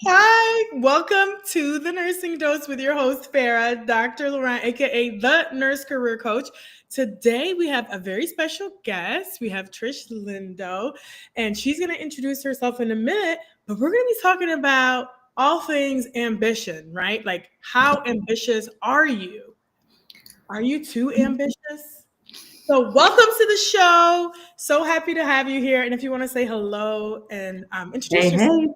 Hi, welcome to the Nursing Dose with your host, Farah, Dr. Laurent, aka the Nurse Career Coach. Today, we have a very special guest. We have Trish Lindo, and she's going to introduce herself in a minute, but we're going to be talking about all things ambition, right? Like, how ambitious are you? Are you too ambitious? So, welcome to the show. So happy to have you here. And if you want to say hello and introduce Hey, yourself. hey.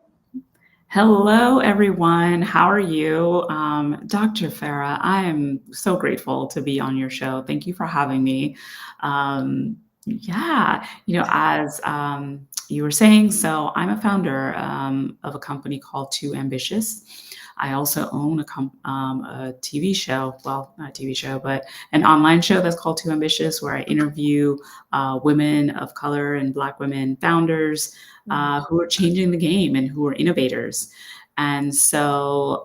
Hello, everyone. How are you? Dr. Farah, I am so grateful to be on your show. Thank you for having me. Yeah, as you were saying, so I'm a founder of a company called Too Ambitious. I also own a TV show, well, not a TV show, but an online show that's called Too Ambitious, where I interview women of color and Black women founders who are changing the game and who are innovators. And so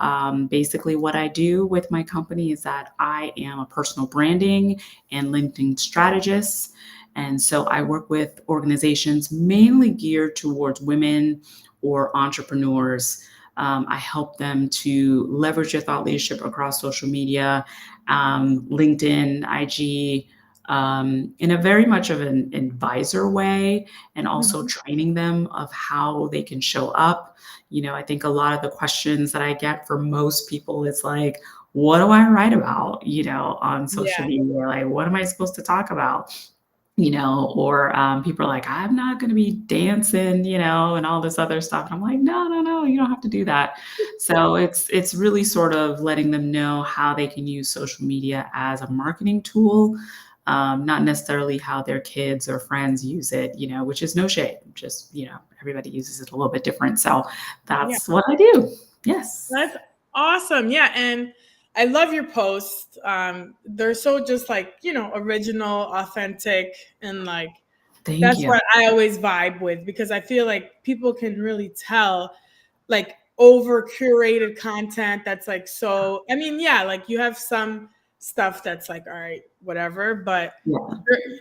basically, what I do with my company is that I am a personal branding and LinkedIn strategist. And so I work with organizations mainly geared towards women or entrepreneurs. I help them to leverage their thought leadership across social media, LinkedIn, IG, in a very much of an advisor way, and also Mhm. training them of how they can show up. I think a lot of the questions that I get from most people is like, what do I write about, on social Yeah. media? Like, what am I supposed to talk about? Or people are like, I'm not going to be dancing, and all this other stuff. And I'm like, no, no, no, you don't have to do that. So it's really sort of letting them know how they can use social media as a marketing tool, not necessarily how their kids or friends use it, which is no shade. Just, everybody uses it a little bit different. So Yeah. that's what I do. Yes. That's awesome. Yeah. And I love your posts. They're so just like, original, authentic, and like Thank that's you. what I always vibe with because I feel like people can really tell like over curated content that's like so I mean, yeah, like you have some stuff that's like, all right, whatever, but Yeah.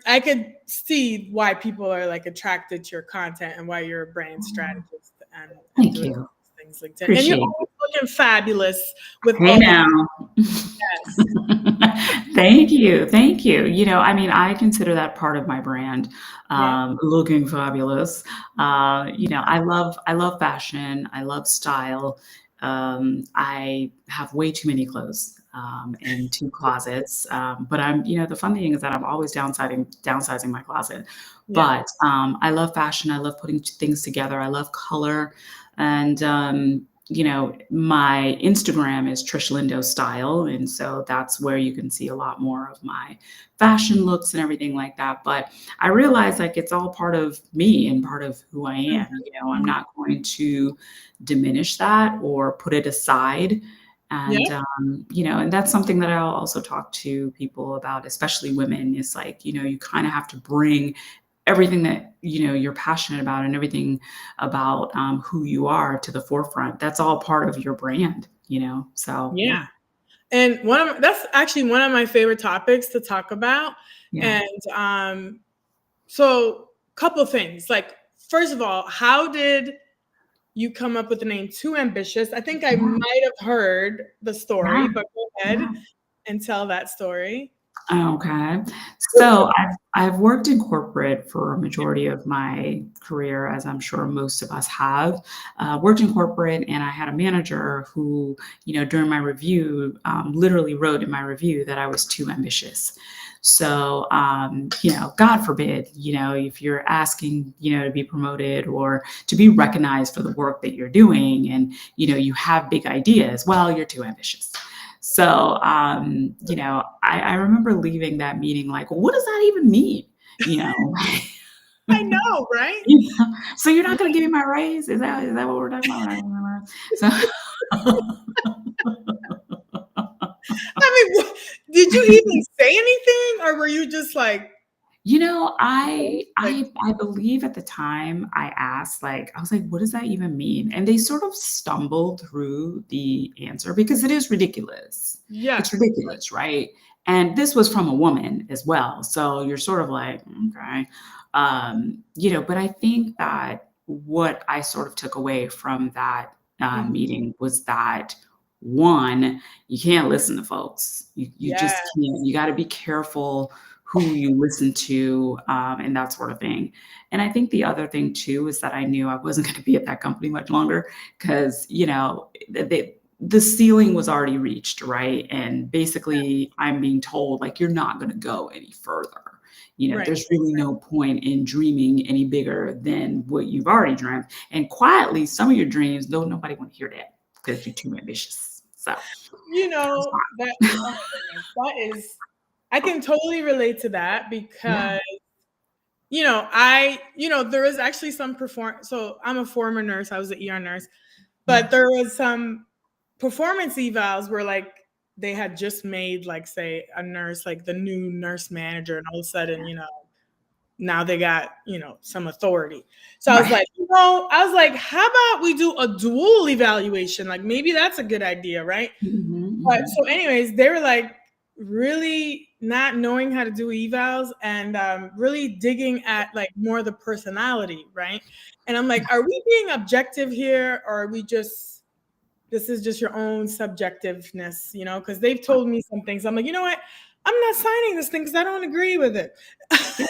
I could see why people are like attracted to your content and why you're a brand strategist and Thank doing you. things LinkedIn. And you're Appreciate it. always looking fabulous with Hey all now. yes. Thank you. Thank you. I mean, I consider that part of my brand, Yeah. looking fabulous. I love fashion. I love style. I have way too many clothes in two closets. But the fun thing is that I'm always downsizing my closet. Yeah. But I love fashion. I love putting things together. I love color. And my Instagram is Trish Lindo Style. And so that's where you can see a lot more of my fashion looks and everything like that. But I realize like it's all part of me and part of who I am. I'm Mhm. not going to diminish that or put it aside. Yeah. And that's something that I'll also talk to people about, especially women. Is like, you kind of have to bring everything that you're passionate about and everything about who you are to the forefront. That's all part of your brand. So yeah. Yeah. And that's actually one of my favorite topics to talk about. Yeah. And so couple things. Like, first of all, how did you come up with the name Too Ambitious? I think I Yeah. might have heard the Yeah. story, but go ahead Yeah. and tell that story. Okay. So I've worked in corporate for a majority of my career, as I'm sure most of us have. Worked in corporate, and I had a manager who, during my review, literally wrote in my review that I was too ambitious. So, God forbid, if you're asking, to be promoted or to be recognized for the work that you're doing, and you have big ideas, well, you're too ambitious. So, I remember leaving that meeting like, what does that even mean? You know, I know, right? so you're not going to give me my raise? Is that what we're talking about? We're not gonna give me my raise? So, I mean, did you even say anything, or were you just like, I like, I I believe at the time I asked, like, I was like, what does that even mean? And they sort of stumbled through the answer because it is ridiculous. It's yes, ridiculous, right? And this was from a woman as well. So you're sort of like, okay. But I think that what I sort of took away from that Mhm. meeting was that one, you can't listen to folks. You Yeah. just can't. You got to be careful who you listen to, and that sort of thing. And I think the other thing too is that I knew I wasn't going to be at that company much longer because the ceiling was already reached, right? And basically, I'm being told like you're not going to go any further. Right. There's really no point in dreaming any bigger than what you've already dreamt. And quietly, some of your dreams, though nobody want to hear that because you're too ambitious. So You that's know, that fine. oh goodness, that is I can totally relate to that Yeah. because there is actually some so I'm a former nurse, I was an ER nurse, Yeah. but there was some performance evals where like they had just made like say a nurse like the new nurse manager and all of a sudden, now they got, some authority. So Right. I was like, how about we do a dual evaluation? Like maybe that's a good idea, right? Mhm, But mhm. so, anyways, they were like really not knowing how to do evals and really digging at like more the personality, right? And I'm like, are we being objective here, or are we just this is just your own subjectiveness, Because they've Right. told me some things. I'm like, you know what? I'm not signing this thing because I don't agree with it. Yeah.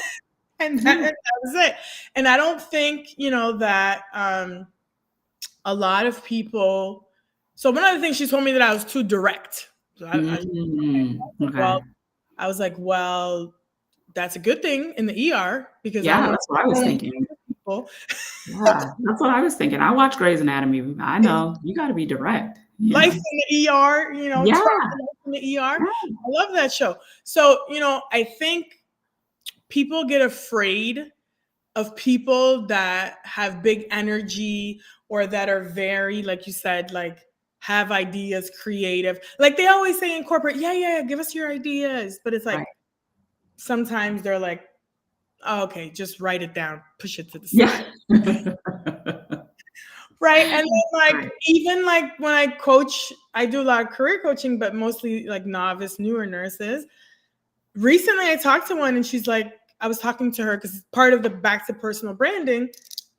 and Yeah. that was it. And I don't think, that a lot of people. So one of the things she told me that I was too direct. So Okay. well, I was like, well, that's a good thing in the ER because I don't Yeah, want that's what I was to thinking. people. Yeah, that's what I was thinking. I watch Grey's Anatomy. I know you got to be direct. Life in the ER, Yeah. trauma life in the ER. Yeah. I love that show. So, I think people get afraid of people that have big energy or that are very, like you said, like have ideas, creative. Like they always say in corporate, yeah, yeah, give us your ideas. But it's like Right. sometimes they're like, oh, okay, just write it down, push it to the side. Yeah. Right. And then like Right. even like when I coach, I do a lot of career coaching, but mostly like novice, newer nurses. Recently I talked to one and she's like, I was talking to her because part of the back to personal branding,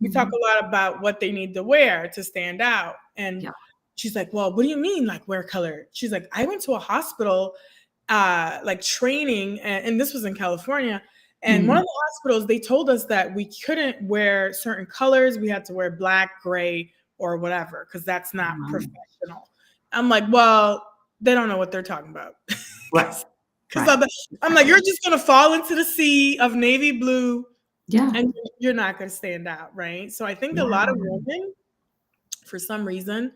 we talk Mhm. a lot about what they need to wear to stand out. And Yeah. she's like, well, what do you mean like wear color? She's like, I went to a hospital like training and this was in California. And one of Mhm. the hospitals, they told us that we couldn't wear certain colors. We had to wear black, gray, or whatever, because that's not Um, professional. I'm like, well, they don't know what they're talking about. right. Because Right. I'm like, you're Exactly. just gonna fall into the sea of navy blue Yeah. and you're not gonna stand out, right? So I think a lot of Yeah. women, for some reason,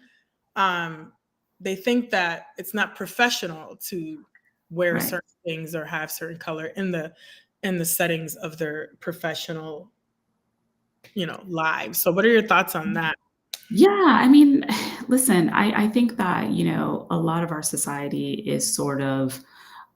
um, they think that it's not professional to wear Right. certain things or have certain color in the settings of their professional, lives. So what are your thoughts on that? Yeah, I mean, listen, I think that, a lot of our society is sort of,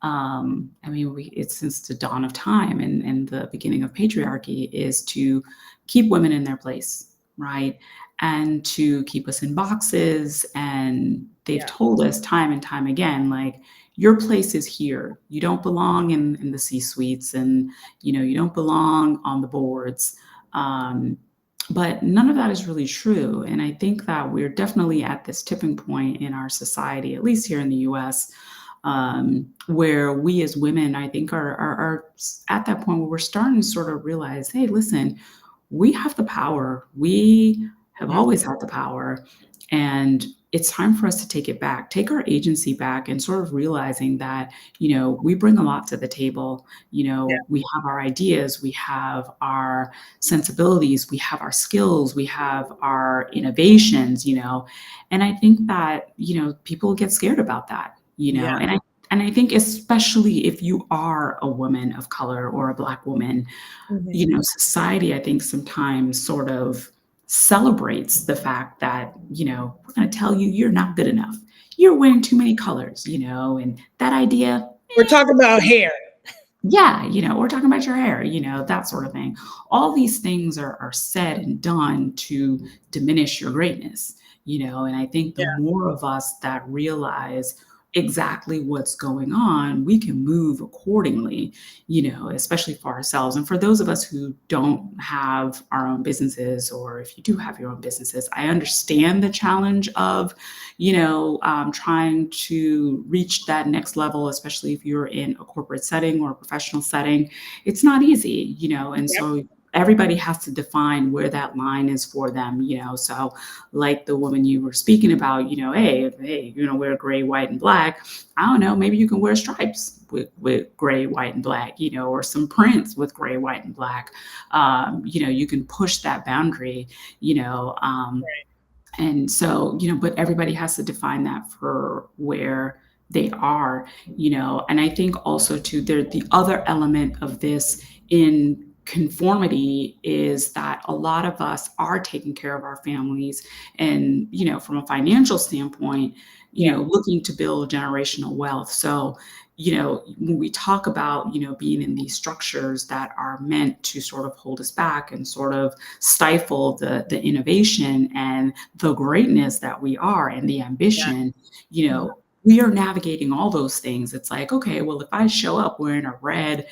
I mean, it's since the dawn of time and the beginning of patriarchy is to keep women in their place, right? And to keep us in boxes. And they've Yeah. told us time and time again, like, your place is here. You don't belong in the C suites and, you don't belong on the boards. Um, but none of that is really true. And I think that we're definitely at this tipping point in our society, at least here in the US, where we as women, I think, are at that point where we're starting to sort of realize, hey, listen, we have the power. We have Mhm. always had the power. And it's time for us to take it back, take our agency back, and sort of realizing that, we bring a lot to the table. Yeah. We have our ideas, we have our sensibilities, we have our skills, we have our innovations, and I think that, people get scared about that, Yeah. and I think especially if you are a woman of color or a Black woman, Mhm. society, I think sometimes sort of celebrates the fact that, we're going to tell you you're not good enough. You're wearing too many colors, and that idea, We're talking about hair. yeah, we're talking about your hair, that sort of thing. All these things are said and done to diminish your greatness, and I think the Yeah. more of us that realize, exactly what's going on, we can move accordingly, especially for ourselves. And for those of us who don't have our own businesses, or if you do have your own businesses, I understand the challenge of, trying to reach that next level, especially if you're in a corporate setting or a professional setting. It's not easy, and Yep. so everybody has to define where that line is for them, so like the woman you were speaking about, hey, wear gray, white, and black. I don't know, maybe you can wear stripes with gray, white, and black, or some prints with gray, white, and black. You can push that boundary, you know. And so, but everybody has to define that for where they are, and I think also too, there the other element of this in conformity is that a lot of us are taking care of our families, and from a financial standpoint, Yeah. looking to build generational wealth. So when we talk about being in these structures that are meant to sort of hold us back and sort of stifle the innovation and the greatness that we are, and the Yeah. ambition, Mhm. we are navigating all those things. It's like, okay, well, if I show up wearing a red,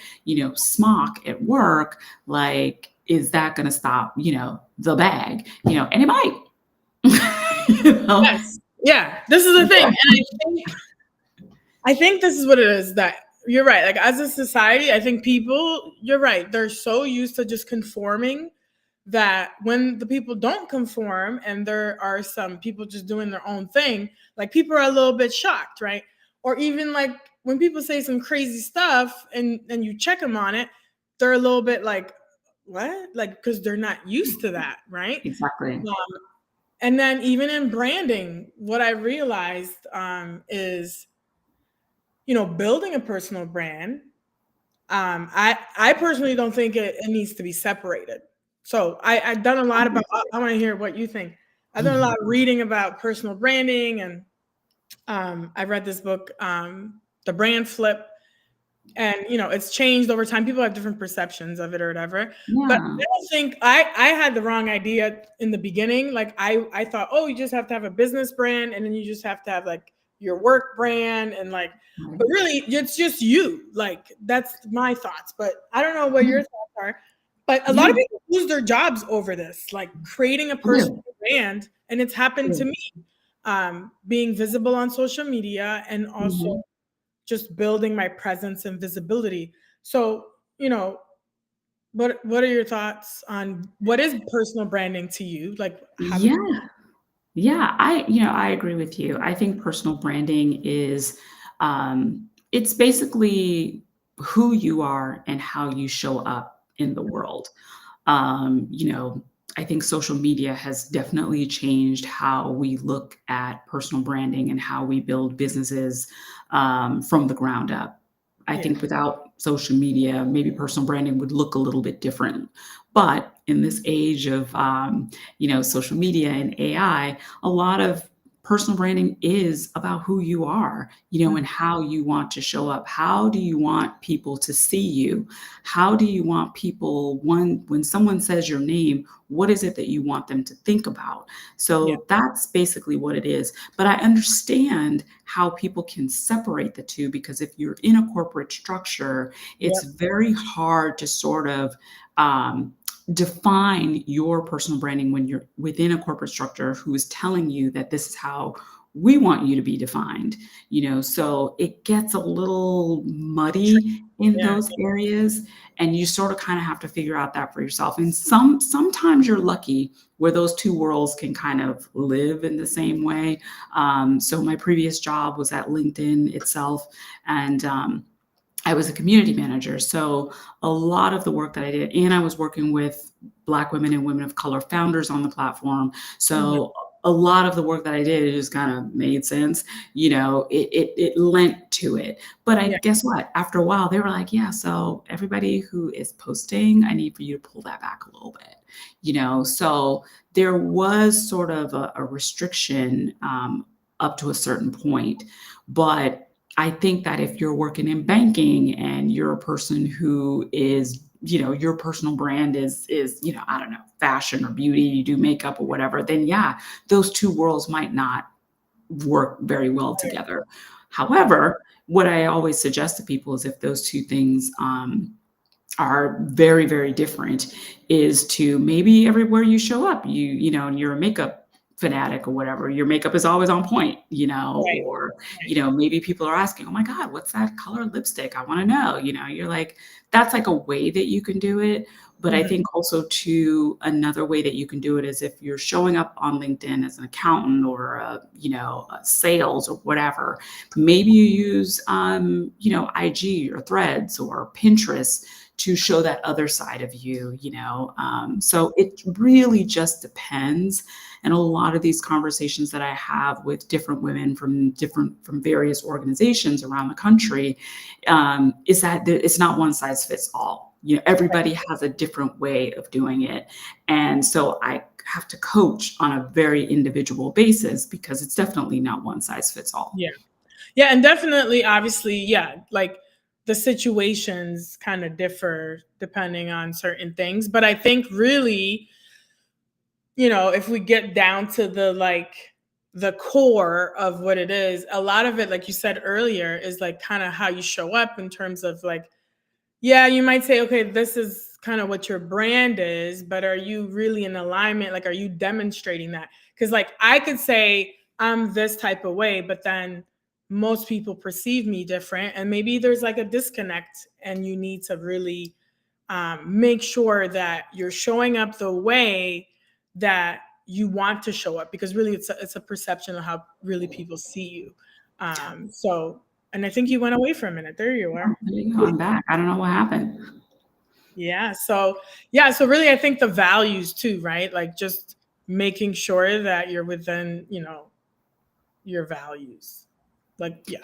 smock at work, like, is that going to stop, the bag, and it might, you know? Yes. Yeah. This is the thing. And I think this is what it is, that you're right. Like, as a society, I think people, you're right, they're so used to just conforming that when the people don't conform and there are some people just doing their own thing, like, people are a little bit shocked, right? Or even like when people say some crazy stuff and you check them on it, they're a little bit like, what? Like, because they're not used to that, right? Exactly. And then even in branding, what I realized is, building a personal brand. I personally don't think it needs to be separated. So I've done a lot about. I want to hear what you think. I've done a lot of reading about personal branding, and I read this book, The Brand Flip, and it's changed over time. People have different perceptions of it or whatever. But Yeah. I don't think I had the wrong idea in the beginning. Like, I thought, oh, you just have to have a business brand, and then you just have to have like your work brand, and like, but Right. really it's just you. Like, that's my thoughts, but I don't know what Yeah. your thoughts are. But a lot of Yeah. people lose their jobs over this, like creating a I personal do. brand, and it's happened to me. Being visible on social media, and also Mhm. just building my presence and visibility. So, you know, what are your thoughts on what is personal branding to you? Like, how would you? Yeah. Yeah, I agree with you. I think personal branding is, it's basically who you are and how you show up in the world. Um, you know, I think social media has definitely changed how we look at personal branding and how we build businesses, from the ground up. I Yeah, think without social media, maybe personal branding would look a little bit different. But in this age of, social media and AI, a lot of personal branding is about who you are, mm, and how you want to show up. How do you want people to see you? How do you want people, when someone says your name, what is it that you want them to think about? yeah, So that's basically what it is. But I understand how people can separate the two, because if you're in a corporate structure, it's yep, very hard to sort of, define your personal branding when you're within a corporate structure who is telling you that this is how we want you to be defined. So it gets a little muddy in yeah, those areas, and you sort of kind of have to figure out that for yourself. And sometimes you're lucky where those two worlds can kind of live in the same way. So my previous job was at LinkedIn itself, and I was a community manager. So a lot of the work that I did, and I was working with Black women and women of color founders on the platform. mhm, So a lot of the work that I did, it just kind of made sense. It lent to it. But I yeah, guess what? After a while, they were like, yeah, so everybody who is posting, I need for you to pull that back a little bit. So there was sort of a restriction, up to a certain point. But I think that if you're working in banking and you're a person who is, your personal brand is, I don't know, fashion or beauty, you do makeup or whatever, then yeah, those two worlds might not work very well together. However, what I always suggest to people is if those two things are very, very different, is to maybe everywhere you show up, and you're a makeup fanatic or whatever, your makeup is always on point, Right. or, Right. maybe people are asking, oh my God, what's that color lipstick? I want to know, you're like, that's like a way that you can do it. But I Mhm. think also too, another way that you can do it is if you're showing up on LinkedIn as an accountant or a sales or whatever, maybe you use IG or Threads or Pinterest to show that other side of you. So it really just depends. And a lot of these conversations that I have with different women from various organizations around the country, is that it's not one size fits all. Everybody has a different way of doing it. And so I have to coach on a very individual basis because it's definitely not one size fits all. Yeah. Yeah, and definitely, obviously, yeah, like the situations kind of differ depending on certain things. But I think really, if we get down to the core of what it is, a lot of it, like you said earlier, is like kind of how you show up in terms of like, yeah, you might say, okay, this is kind of what your brand is, but are you really in alignment? Like, are you demonstrating that? Because, like, I could say I'm this type of way, but then most people perceive me different. And maybe there's like a disconnect, and you need to really make sure that you're showing up the way that you want to show up, because really it's a perception of how really people see you. So, and I think you went away for a minute. There you Oh, are. there you go. I'm back. I don't know what happened. Yeah. So really I think the values too, right? Like just making sure that you're within, your values. Like, yeah.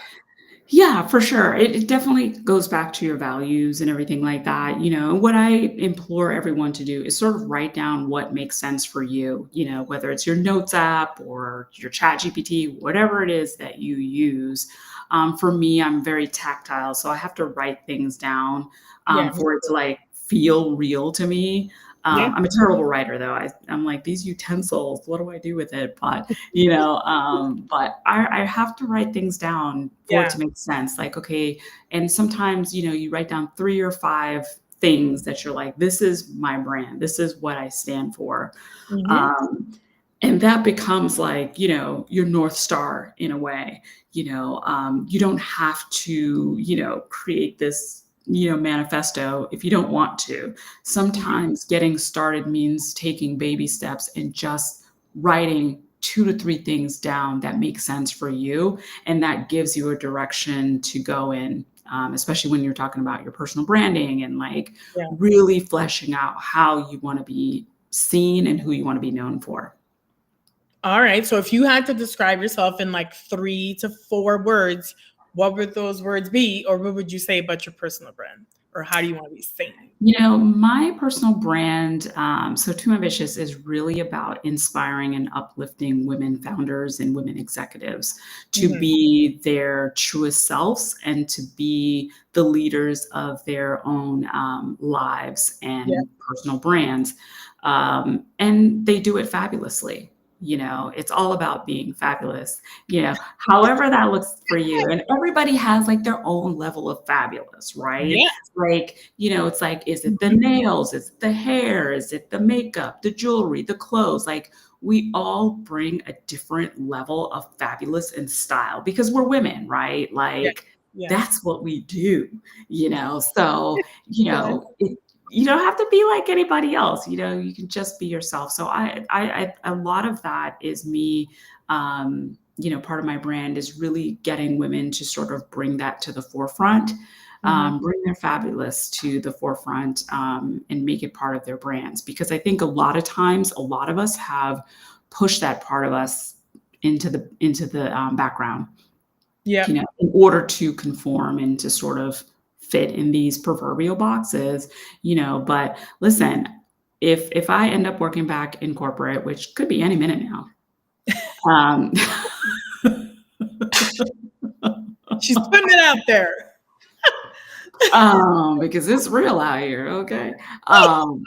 Yeah, for sure. It definitely goes back to your values and everything like that. What I implore everyone to do is sort of write down what makes sense for you, whether it's your notes app or your chat GPT, whatever it is that you use. For me, I'm very tactile, so I have to write things down Yeah. for it to like feel real to me. Yeah. I'm a terrible writer though. I'm like, these utensils, what do I do with it? But I have to write things down for it Yeah. to make sense. Like, okay, and sometimes, you write down 3 or 5 things that you're like, this is my brand, this is what I stand for. Hmm. Um, and that becomes like, your North Star in a way. You don't have to, create this, manifesto if you don't want to. Sometimes getting started means taking baby steps and just writing 2 to 3 things down that make sense for you. And that gives you a direction to go in, especially when you're talking about your personal branding and like Yeah. really fleshing out how you want to be seen and who you want to be known for. All right. So if you had to describe yourself in like 3 to 4 words, what would those words be? Or what would you say about your personal brand? Or how do you want to be seen? My personal brand, so Too Ambitious, is really about inspiring and uplifting women founders and women executives to Hmm. be their truest selves and to be the leaders of their own lives Yeah. and personal brands. And they do it fabulously. It's all about being fabulous, however that looks for you. And everybody has like their own level of fabulous, right? Yeah. Like, it's like, is it the Mhm. nails? Is it the hair? Is it the makeup, the jewelry, the clothes? Like, we all bring a different level of fabulous and style because we're women, right? Yeah. Like, Yes. that's what we do. So, Yes. you don't have to be like anybody else. You can just be yourself. So a lot of that is me. Part of my brand is really getting women to sort of bring that to the forefront, Hmm. bring their fabulous to the forefront, and make it part of their brands. Because I think a lot of times, a lot of us have pushed that part of us into the background, Yep. in order to conform and to sort of fit in these proverbial boxes. But listen, if I end up working back in corporate, which could be any minute now, um, She's putting it out there. because it's real out here, okay? Um,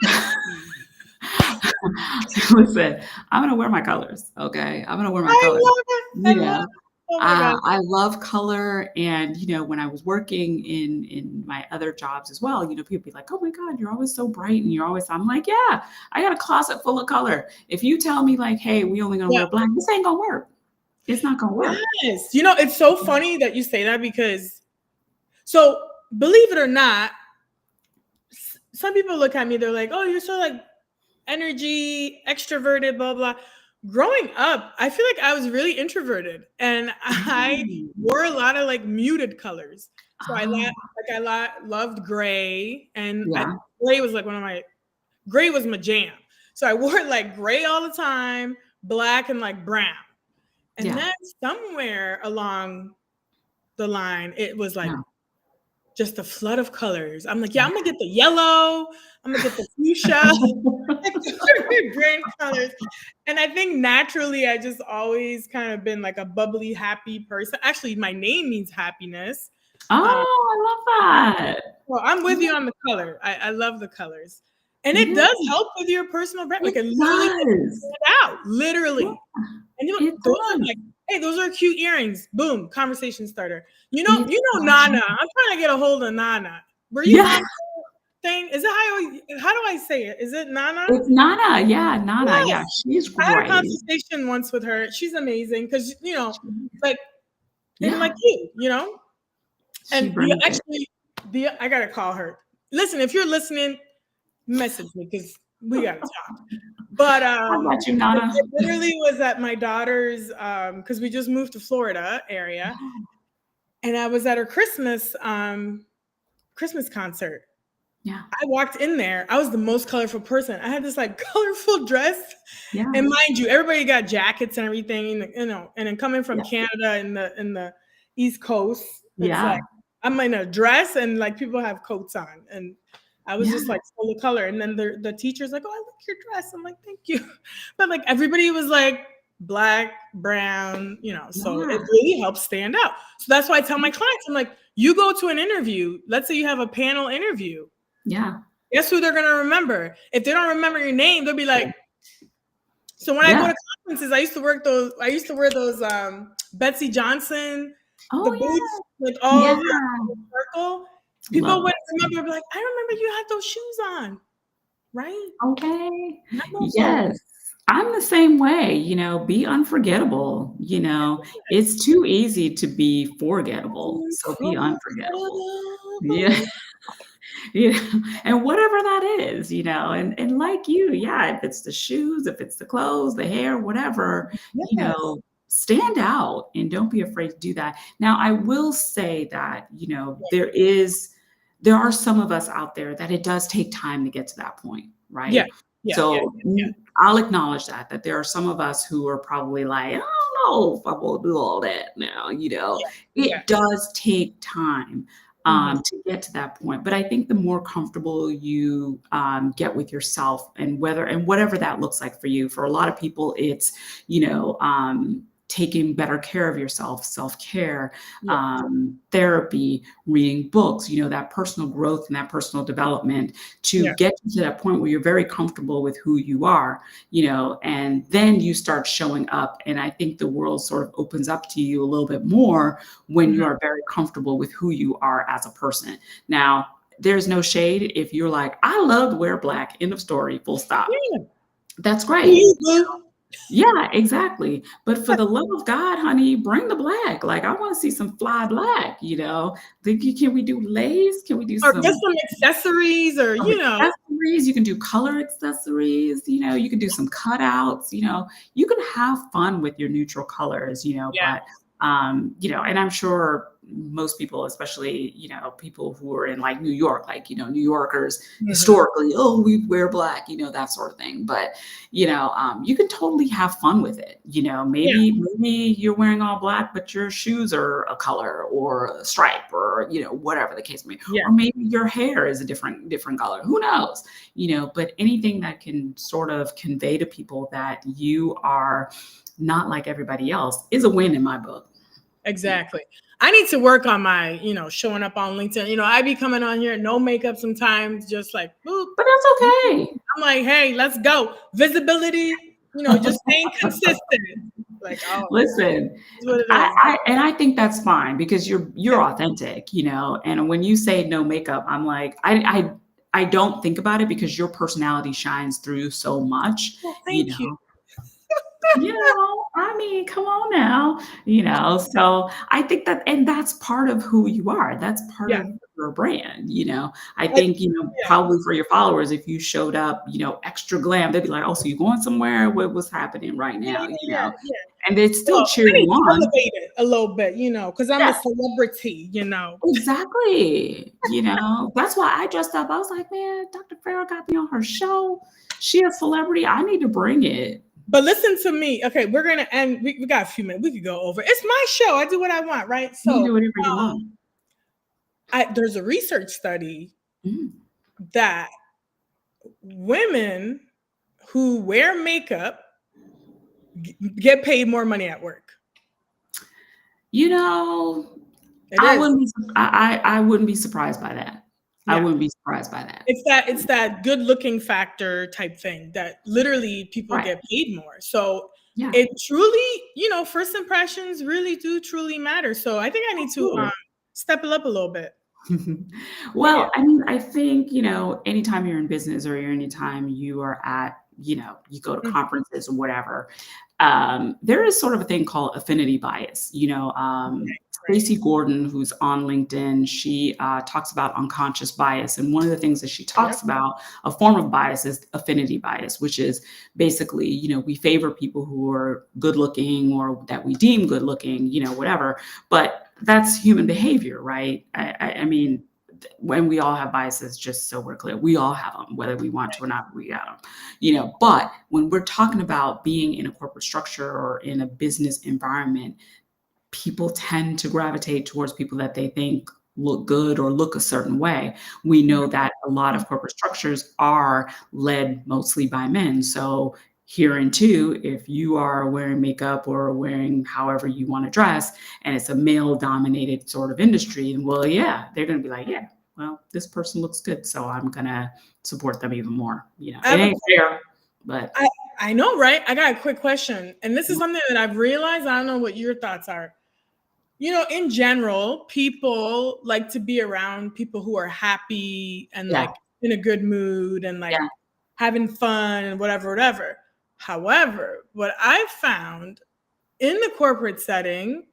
listen, I'm gonna wear my colors, okay? I'm gonna wear my I colors. love it. I love Yeah. it. Oh my God. I love color, and when I was working in my other jobs as well, people be like, "Oh my God, you're always so bright, and you're always." I'm like, "Yeah, I got a closet full of color. If you tell me like, hey, we only gonna Yeah. wear black, this ain't gonna work. It's not gonna work." Yes. It's so funny that you say that because, so believe it or not, some people look at me, they're like, oh, you're so like energy, extroverted, blah, blah. Growing up, I feel like I was really introverted and I Mm. wore a lot of like muted colors. So Oh, loved gray, and yeah, gray was like gray was my jam. So I wore like gray all the time, black and like brown. And yeah, then somewhere along the line, it was like yeah, just a flood of colors. I'm like, yeah, yeah. I'm gonna get the yellow, I'm gonna get the fuchsia, grand colors. And I think naturally, I just always kind of been like a bubbly, happy person. Actually, my name means happiness. Um, Oh, I love that. well, I'm with you Yeah, on the color. I love the colors. And it yeah, does help with your personal brand. Like it it literally makes you does. stand out. Yeah, Literally. And it those are does. like, hey, those are cute earrings. Boom, conversation starter. It Nana. I'm trying to get a hold of Nana. Were you yeah, on the thing? Is it how do I say it? Is it Nana? it's Nana. Yeah, Nana. Yeah, Yes. she's I had a great. conversation once with her. She's amazing because like and Yeah, like you. she And the brings it. actually the I gotta call her. Listen, if you're listening, message me because we gotta talk. But How about you, it Nana? literally was at my daughter's because we just moved to Florida area, and I was at her Christmas concert. Yeah, I walked in there. I was the most colorful person. I had this like colorful dress, yeah, and mind you, everybody got jackets and everything. And then coming from yeah, Canada in the East Coast, it's like yeah, I'm in a dress and like people have coats on, and I was yeah, just like full of color. And then the teacher's like, "Oh, I like your dress." I'm like, "Thank you," but like everybody was like black, brown, so it yeah, really helps stand out. So that's why I tell my clients, I'm like, you go to an interview. Let's say you have a panel interview. yeah, Guess who they're gonna remember? If they don't remember your name, they'll be like. So when I go yeah. to conferences, I used to work those. I used to wear those Betsy Johnson, the Oh boots with yeah, all the yeah. circle. People Love would it. remember, be like, I remember you had those shoes on, right? Okay. Memorable. Yes. I'm the same way, be unforgettable, it's too easy to be forgettable, so be unforgettable. Yeah. Unforgettable. Yeah, and whatever that is, and like you, yeah, if it's the shoes, if it's the clothes, the hair, whatever, Yes. stand out and don't be afraid to do that. Now, I will say that, there are some of us out there that it does take time to get to that point, Yeah. right? Yeah. Yeah. So Yeah. I'll acknowledge that there are some of us who are probably like, I don't know if I will do all that now, Yeah. Yeah. it does take time Mhm. to get to that point. But I think the more comfortable you get with yourself, and whatever that looks like for you, for a lot of people, it's taking better care of yourself, self-care, Yeah. therapy, reading books, that personal growth and that personal development to Yeah. get you to that point where you're very comfortable with who you are, and then you start showing up. And I think the world sort of opens up to you a little bit more when you Mhm. are very comfortable with who you are as a person. Now, there's no shade if you're like, I love to wear black, end of story, full stop. Yeah. That's Do great. you, boo? Yeah, exactly. But for the love of God, honey, bring the black. Like, I want to see some fly black, can we do lace? Can we do Or get some some accessories, or accessories? You can do color accessories, you can do some cutouts, you can have fun with your neutral colors, yeah. but and I'm sure most people, especially, people who are in like New York, like, New Yorkers Mhm. historically, oh, we wear black, that sort of thing. But, you can totally have fun with it. Yeah. Maybe you're wearing all black, but your shoes are a color or a stripe or, whatever the case may be. Yeah. Or maybe your hair is a different color. Who knows? But anything that can sort of convey to people that you are not like everybody else is a win in my book. Exactly. I need to work on my, showing up on LinkedIn. I be coming on here, no makeup sometimes, just like boop. But that's okay. I'm like, hey, let's go. Visibility, just staying consistent. Like, oh, Listen, it's what it is. and I think that's fine because you're Yeah. authentic, and when you say no makeup, I'm like, I don't think about it because your personality shines through so much, Well, you thank you. know. I mean, come on now, so I think that, and that's part of who you are. That's part Yeah. of your brand. I I, think, yeah. probably for your followers, if you showed up, extra glam, they'd be like, oh, so you going somewhere? What's happening right Yeah, now? yeah, yeah. And they'd still Well, cheer I need you to on. elevate it a little bit, because I'm a Yeah, celebrity. exactly. That's why I dressed up. I was like, man, Dr. Farrell got me on her show. She a celebrity. I need to bring it. But listen to me. Okay, we're gonna end. We got a few minutes. We could go over. It's my show. I do what I want, right? You can do So, whatever you want. there's a research study Mm. that women who wear makeup get paid more money at work. You know, It is. I wouldn't be surprised by that. I Yeah. wouldn't be surprised by that. It's that good looking factor type thing that literally people Right. get paid more. So Yeah, it truly, first impressions really do truly matter. So I think I need to absolutely. step it up a little bit. Yeah. Well, I mean, I think, anytime you're in business or anytime you are at, you go to Mhm. conferences or whatever, there is sort of a thing called affinity bias. Right. Stacey Gordon, who's on LinkedIn, she talks about unconscious bias. And one of the things that she Yep. talks about, a form of bias, is affinity bias, which is basically, we favor people who are good looking or that we deem good looking, whatever. But that's human behavior, right? I mean, when we all have biases, just so we're clear, we all have them, whether we want to or not, we have them, but when we're talking about being in a corporate structure or in a business environment, people tend to gravitate towards people that they think look good or look a certain way. We know that a lot of corporate structures are led mostly by men. So here in two, if you are wearing makeup or wearing however you want to dress, and it's a male dominated sort of industry, well, yeah, they're going to be like, yeah, well, this person looks good, so I'm going to support them even more. I It have a ain't fair, but I I know, right? I got a quick question, and this is something that I've realized. I don't know what your thoughts are. In general, people like to be around people who are happy and yeah, like in a good mood and like yeah. having fun and whatever, whatever. However, what I've found in the corporate setting,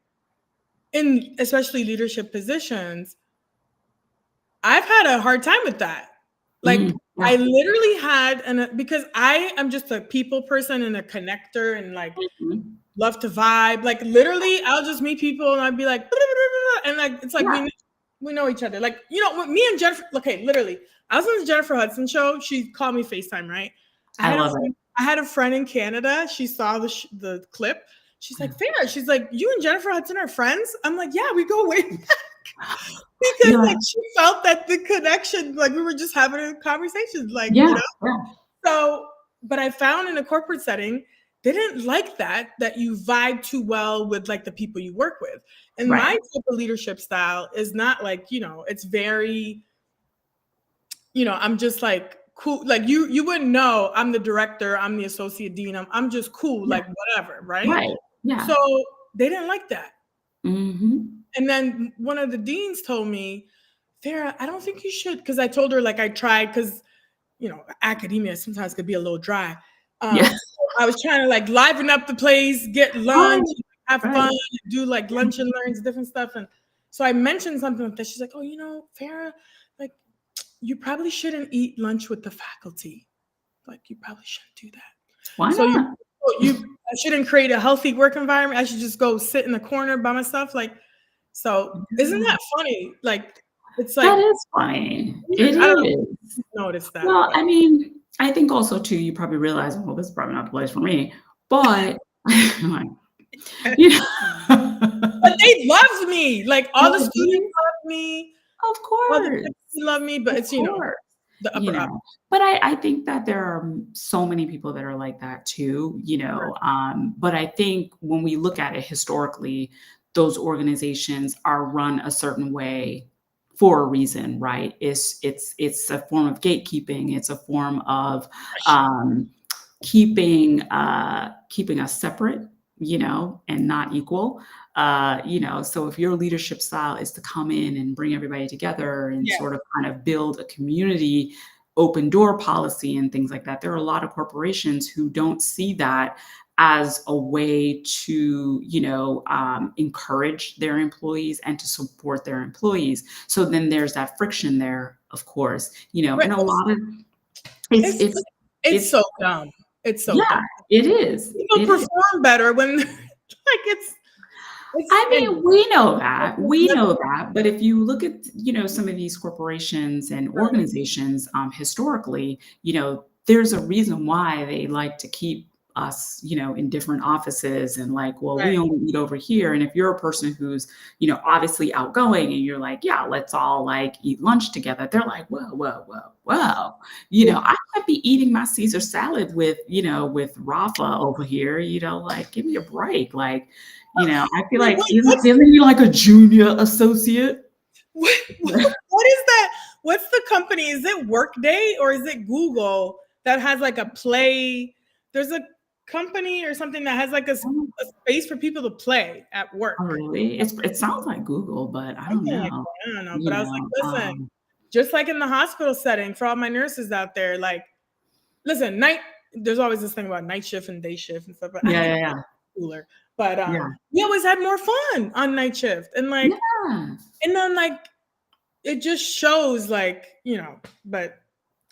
in especially leadership positions, I've had a hard time with that. Like, I Yeah. literally had, and because I am just a people person and a connector and like Mhm. love to vibe. Like literally, I'll just meet people and I'd be like, and like it's like Yeah, we know each other. Like me and Jennifer. Okay, literally, I was on the Jennifer Hudson show. She called me FaceTime. Right. I I had a love friend. I had a friend in Canada. She saw the clip. She's like, Farrah. She's like, you and Jennifer Hudson are friends. I'm like, yeah, we go way back. Because You're like, like she felt that the connection, like we were just having a conversation, like yeah, yeah, so, but I found in a corporate setting, they didn't like that you vibe too well with like the people you work with. And my right, type of leadership style is not like, it's very, I'm just like cool. Like you wouldn't know I'm the director, I'm the associate dean, I'm just cool, yeah, like whatever, right? right, yeah, So they didn't like that. mhm, And then one of the deans told me, Farrah, I don't think you should, because I told her like I tried because academia sometimes could be a little dry. yeah, So I was trying to like liven up the place, get lunch, right, have right, fun, do like lunch and learns, different stuff. And so I mentioned something like that. She's like, oh, Farrah, like you probably shouldn't eat lunch with the faculty. Like you probably shouldn't do that. why So you not? I shouldn't create a healthy work environment. I should just go sit in the corner by myself. Like, so isn't Yeah, that funny? Like it's that like is funny, weird. it I don't know if is. you noticed that, Well, but I mean, I think also too, you probably realize, well, this is probably not the place for me, but, like, you But know they loved me. Like all the Oh, students really? loved me, Of all the course. faculty love me, but Of it's course, the upper up. but I think that there are so many people that are like that too, but I think when we look at it historically, those organizations are run a certain way for a reason, right? It's a form of gatekeeping. It's a form of Pressure. um, keeping us separate, and not equal. So if your leadership style is to come in and bring everybody together and Yeah. sort of kind of build a community open door policy and things like that, there are a lot of corporations who don't see that as a way to, encourage their employees and to support their employees. So then there's that friction there, of course, Right. and a lot of it's It's it's it's it's so dumb. It's so yeah, dumb. it is. People It is. perform better when like it's I and mean, we know that, but if you look at, some of these corporations and organizations, historically, there's a reason why they like to keep us, in different offices and like, well, right. we only meet over here. And if you're a person who's, obviously outgoing and you're like, yeah, let's all like eat lunch together, they're like, whoa, whoa, whoa, whoa. I might be eating my Caesar salad with Rafa over here, like, give me a break. Like, I feel Wait, like wait, isn't he like a junior associate? what, what is that? What's the company? Is it Workday or is it Google that has like a play? There's a company or something that has like Oh, a space for people to play at oh, work. really? It sounds like Google, but I don't Something like know. that. I don't know. But You I was like, know, listen, just like in the hospital setting, for all my nurses out there, like, listen, there's always this thing about night shift and day shift and stuff, but I yeah, think yeah, it's yeah, cooler. But yeah, we always had more fun on night shift. yeah, And then like it just shows like, but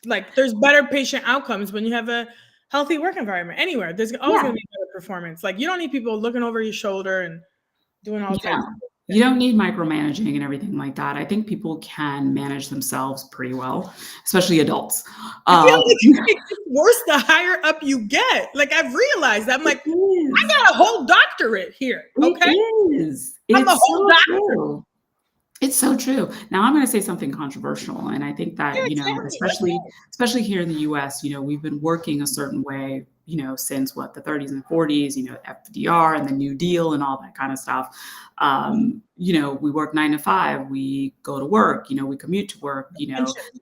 like there's better patient outcomes when you have a healthy work environment anywhere. There's always yeah. gonna be better performance. Like you don't need people looking over your shoulder and doing all You types don't. of You things. don't need micromanaging and everything like that. I think people can manage themselves pretty well, especially adults. I feel Um, like it gets worse the higher up you get. Like I've realized I'm it like, I is. got a whole doctorate here. It Okay. is. I'm a It's whole so doctor. true. It's so true. Now I'm going to say something controversial, and I think Yeah, that, exactly. Let's especially here in the US, we've been working a certain way, since what the 30s and 40s, FDR and the New Deal and all that kind of stuff. We work 9 to 5, we go to work, we commute to work,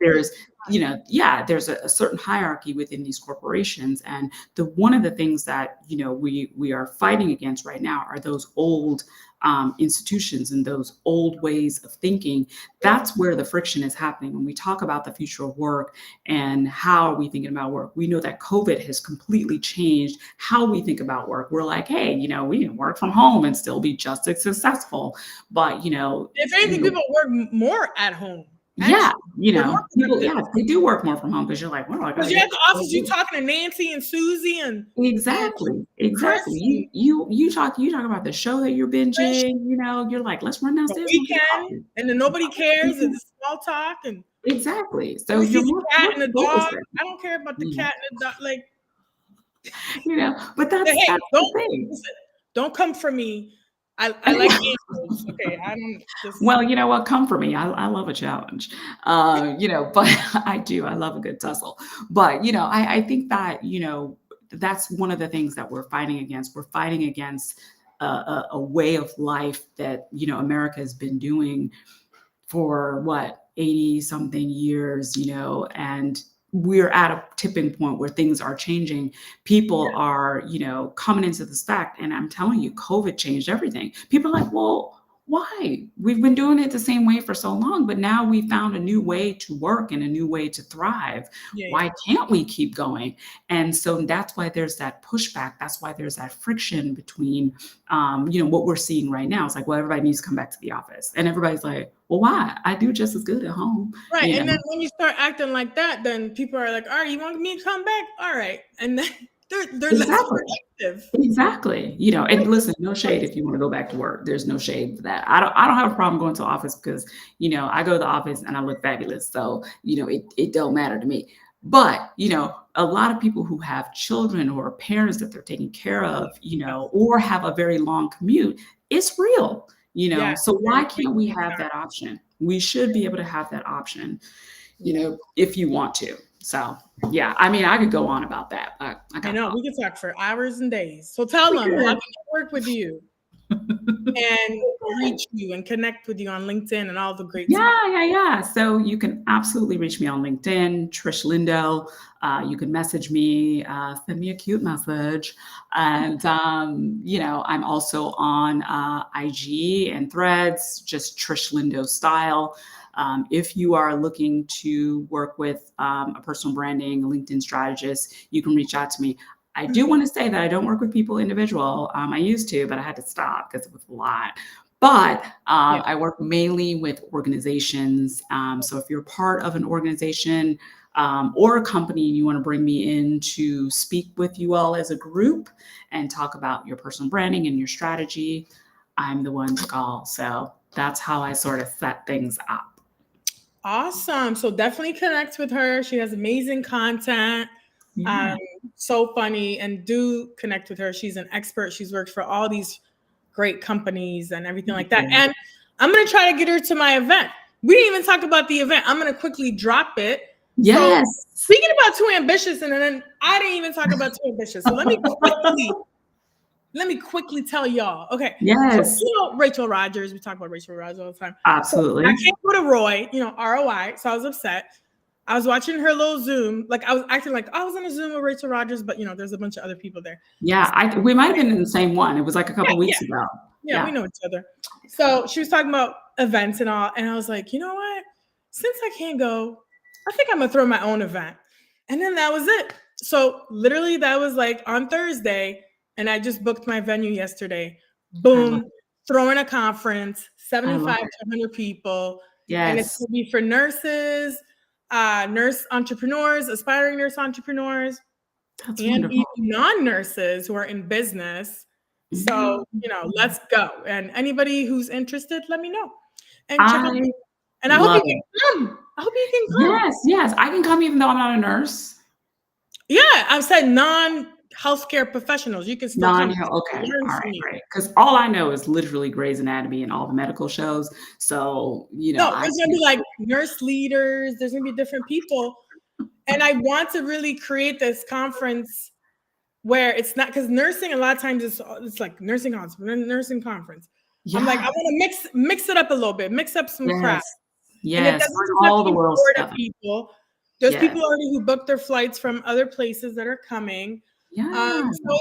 there's yeah, there's a certain hierarchy within these corporations, and the one of the things that we are fighting against right now are those old institutions and those old ways of thinking. That's where the friction is happening. When we talk about the future of work and how are we thinking about work, we know that COVID has completely changed how we think about work. We're like, hey, we can work from home and still be just as successful. But if anything, people work more at home. yeah, Actually, they're more people, productive. yeah, they do work more from home because you're like, well, I gotta Because you're get at the office, you talking to Nancy and Susie and exactly, exactly. Chris and You talk about the show that you're Trish binging. You're like, let's run the downstairs and we'll get weekend, coffee. and then nobody cares. It's small talk, and Exactly. So we see you're the cat more and the dog. focused. I don't care about the You know, cat and the dog. Like, but hey, that's the don't thing. listen. Don't come for me. I like animals. Okay, I don't just. Well, you know what? Come for me. I love a challenge. But I do. I love a good tussle. But I think that that's one of the things that we're fighting against. We're fighting against a way of life that America has been doing for what 80 something years, and we're at a tipping point where things are changing. People are, coming into this fact. And I'm telling you, COVID changed everything. People are like, well, why? We've been doing it the same way for so long, but now we found a new way to work and a new way to thrive. Yeah, Why can't we keep going? And so that's why there's that pushback. That's why there's that friction between what we're seeing right now. It's like, well, everybody needs to come back to the office. And everybody's like, well, why? I do just as good at home, right. you And know? then when you start acting like that, then people are like, "All right, you want me to come back? All right," and then they're less Exactly. productive. Exactly. And listen, no shade if you want to go back to work. There's no shade for that. I don't have a problem going to the office because, I go to the office and I look fabulous. So, it don't matter to me. But, a lot of people who have children or parents that they're taking care of, or have a very long commute, it's real, Yeah, So they're why can't we making it have hard. that option? We should be able to have that option, Yeah, if you want to. So, yeah, I mean, I could go on about that. I I got know. thoughts. We could talk for hours and days. So tell We them how can could. they work with you? and reach you and connect with you on LinkedIn and all the great stuff? Yeah. So you can absolutely reach me on LinkedIn, Trish Lindo. You can message me, send me a cute message. And, I'm also on IG and Threads, just Trish Lindo style. If you are looking to work with a personal branding, LinkedIn strategist, you can reach out to me. I do want to say that I don't work with people individual. I used to, but I had to stop because it was a lot. But Yeah. I work mainly with organizations. So if you're part of an organization or a company and you want to bring me in to speak with you all as a group and talk about your personal branding and your strategy, I'm the one to call. So that's how I sort of set things up. Awesome. So definitely connect with her. She has amazing content. Um, Yeah. so funny. And do connect with her. She's an expert. She's worked for all these great companies and everything like that. Yeah. And I'm going to try to get her to my event. We didn't even talk about the event. I'm going to quickly drop it. So Yes. speaking about Too Ambitious, and then I didn't even talk about Too Ambitious. So let me quickly tell y'all. Okay. So, Yes. Rachel Rogers, we talk about Rachel Rogers all the time. So I Absolutely. can't go to Roy, ROI. So I was upset. I was watching her little Zoom. Like I was acting like I was on a Zoom with Rachel Rogers, but there's a bunch of other people there. Yeah. We might have been in the same one. It was like a Yeah, couple yeah, weeks ago. yeah, we Yeah. know each other. So she was talking about events and all, and I was like, you know what? Since I can't go, I think I'm gonna throw my own event. And then that was it. So literally that was like on Thursday, and I just booked my venue yesterday. I love Boom, it. throwing a conference, I love 75 it. to 100 people. And it's Yes. gonna be for nurses, nurse entrepreneurs, aspiring nurse entrepreneurs, That's and even wonderful. non-nurses who are in business. Mhm. So, let's go. And anybody who's interested, let me know. And check out, I and I hope you love can it. come. I hope you can come. Yes. I can come even though I'm not a nurse. Yeah, I said non-healthcare professionals. You can still come. Non-health, okay. Learn All from right, you. great. Because all I know is literally Grey's Anatomy and all the medical shows. So, No, I there's gonna be can't like nurse leaders. There's gonna be different people, and I want to really create this conference where it's not, because nursing a lot of times it's like nursing hospital, nursing conference. I'm like, I Yeah. want to mix it up a little bit, mix up some crap. Yes. And it Yes. doesn't Bring just have to all the be world Florida together. people. There's Yes. people already who booked their flights from other places that are coming. Yeah. So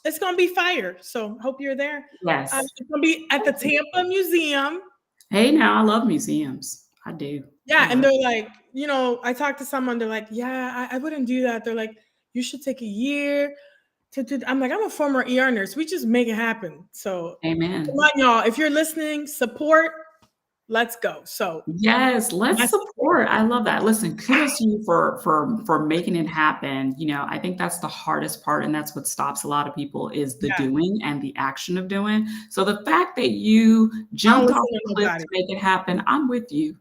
it's gonna be fire. So hope you're there. Yes. It's gonna be at the Tampa Museum. Hey, now I love museums. I do. I Yeah, and love they're like, I talked to someone. They're like, yeah, I wouldn't do that. They're like, you should take a year to do. I'm like, I'm a former ER nurse. We just make it happen. So come Amen. on, y'all. If you're listening, support. Let's go. So Yes, let's that's support. I love that. Listen, kudos to you for making it happen. I think that's the hardest part, and that's what stops a lot of people is the yeah. doing and the action of doing. So the fact that you I don't jumped off listen the to cliff nobody. to make it happen, I'm with you.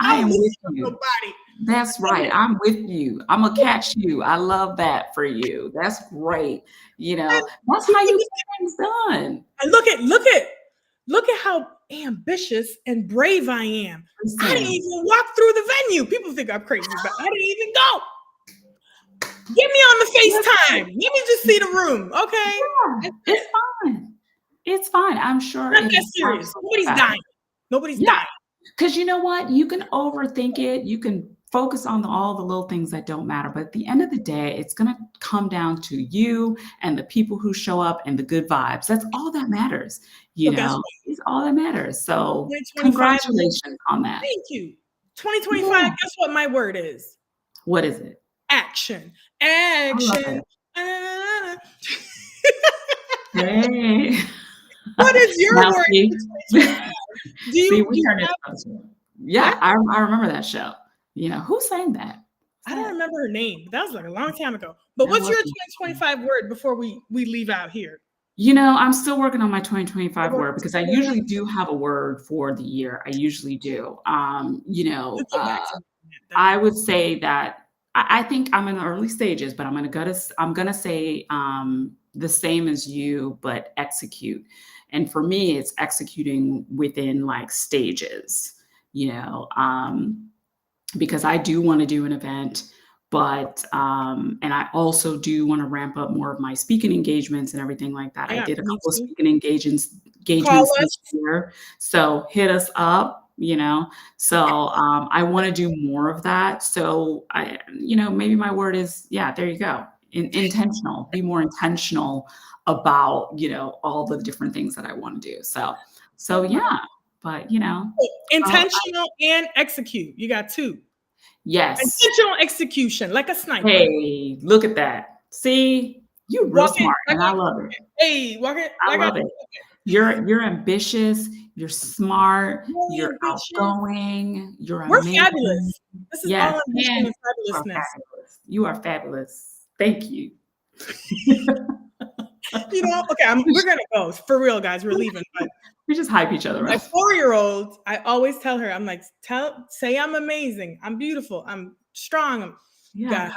I I don't am with listen to you. nobody. That's right. I'm with you. I'm gonna catch you. I love that for you. That's great. And That's how people you just get things done. and look at how ambitious and brave I am. I didn't Listen. even walk through the venue. People think I'm crazy, but I didn't even go. Get me on the FaceTime. Let me just see the room. Okay. Yeah, That's it's it. fine. It's fine. I'm sure Not it that is serious. absolutely Nobody's fabulous. dying. Nobody's Yeah, dying. because you know what? You can overthink it. You can focus on all the little things that don't matter. But at the end of the day, it's going to come down to you and the people who show up and the good vibes. That's all that matters. So guess what? It's all that matters. So 2025. congratulations on that. Thank you. 2025. Yeah. Guess what my word is? What is it? Action. I love Action. it. Ah. Hey. What is your Now word see, for 2025? Do see, you we do you turned into have something. what? Yeah, I remember that show. Who sang that? I Who's don't that? remember her name. That was like a long time ago. But That what's was your 2025 word before we leave out here? I'm still working on my 2025 We'll word because I usually do have a word for the year. I usually do. come back to me on that then. I would say that I think I'm in the early stages, but I'm gonna say the same as you, but execute. And for me, it's executing within like stages, you know, um, because I do want to do an event But and I also do want to ramp up more of my speaking engagements and everything like that. I Yeah, did a me couple of too. speaking Call engagements this us. year, so hit us up. So I want to do more of that. So maybe my word is, yeah, there you go. Intentional. Be more intentional about all the different things that I want to do. So Okay. yeah, but uh, Intentional and execute. You got two. yes. Intentional execution, like a sniper. Hey, look at that. See, you real Walk it smart, like and I love it. hey, walk it I like I love it. You're ambitious, you're smart, really you're ambitious. outgoing, you're We're amazing. fabulous. This is Yes, all ambition and and you are fabulousness. fabulous. You are fabulous. Thank you. Okay, we're gonna go for real, guys. We're leaving, but We just hype each other my up. 4-year-old, I always tell her, I'm like, say I'm amazing, I'm beautiful, I'm strong. Yeah,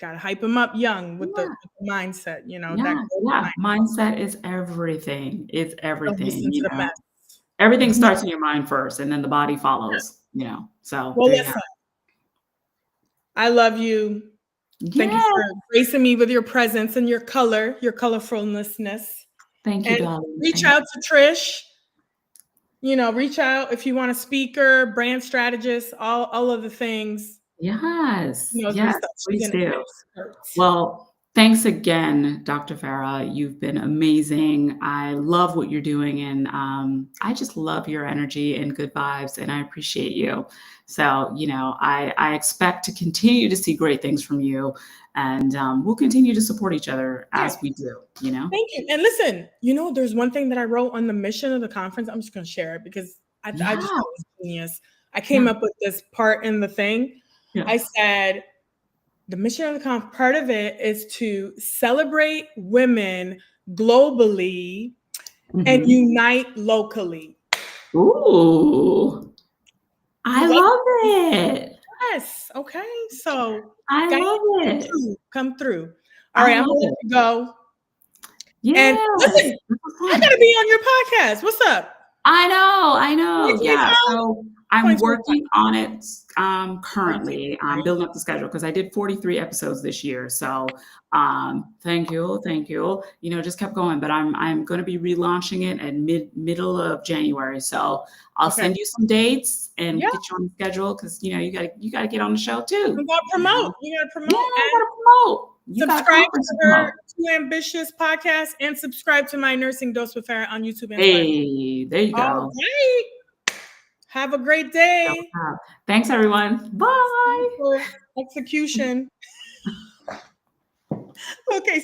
Gotta hype him up young with yeah, the mindset, that yeah, growth yeah. mind. Mindset is everything. It's Don't listen to the everything. mess. Everything starts in your mind first, and then the body follows. So Well, there you have listen, I love you. it. Thank you Yeah. for gracing me with your presence and your color, your colorfulness. Thank you, And darling. reach Thank out to Trish. Reach out if you want a speaker, brand strategist, all of the things. Yes, She knows her yes, stuff. She's please an do. expert. Well, thanks again, Dr. Farah. You've been amazing. I love what you're doing, and I just love your energy and good vibes, and I appreciate you. So, I expect to continue to see great things from you, and we'll continue to support each other Yeah, as we do. thank you. And listen, there's one thing that I wrote on the mission of the conference. I'm just going to share it because I just Yeah, thought it was genius. I came yeah, up with this part in the thing. yeah. I said, the mission of the conference, part of it is to celebrate women globally and Mhm. unite locally. Ooh, You I like love it. yes. Okay. So, I guys, love come it. through. Come through. All I right. I'm love going to let it. you go. And Yes, listen, this was I got fun. to be on your podcast. What's up? I know. Yeah. 2025? So I'm 2025. working on it Okay. currently. I'm Right. building up the schedule because I did 43 episodes this year. So thank you, thank you. Just kept going, but I'm going to be relaunching it at middle of January. So I'll Okay. send you some dates and Yeah. get you on the schedule because you gotta get on the show You too. got to promote. You got to Yeah, promote. I And gotta promote. You got a subscribe conference to to her promote. Too Ambitious podcast and subscribe to my Nursing Dose with Farrah on YouTube and Spotify. Hey, there you All go. right. Have a great day. Thanks, everyone. Bye. For execution. Okay.